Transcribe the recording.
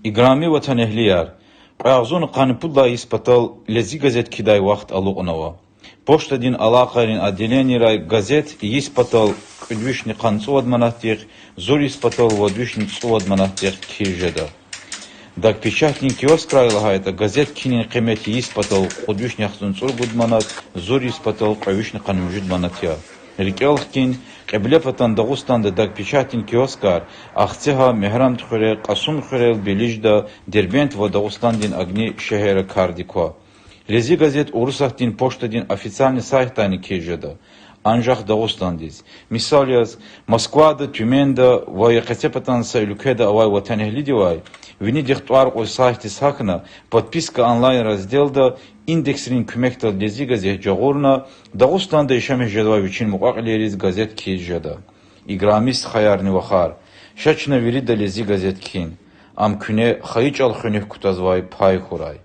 Играми ватанехлияр. Паязун канипулла испытал лези газет кидай вахт алуqnava. Поштадин алақарин отделение рай газет испытал кудвишни канцуад манатих, зур испытал водвишни цуад манатих кижеда. Так печатник киоск райла это газет кинин қимети испытал кудвишни ахтун цур гудманат, зур испытал кавишни канумжуд манатия. Рикелхкин Эблепатан Дагустанда так печатин киоскар, ахцеха мехрам тхуре, касум хурел белижда, дербент в Дагустандин огни шехера кардиква. Лези газет урусахтин поштадин официальный сайт тайны кежеда. Анжах Дагустандиз. Мисалияз, Москвада, Тюменда, Ваякацепатан Сайлюкеда Авай Ватанехлидивай. Вини дехтуар ой сайты сахна, подписка онлайн разделда, индексрин кумектал лези газет жагурна, Дагустанда ишаме жедвай вичин муqaqleriz газет кежеда. Играмис хаярни вахар. Шачна вирида лези газет кин. Ам күне хайч алхунех кутазвай пай хурай.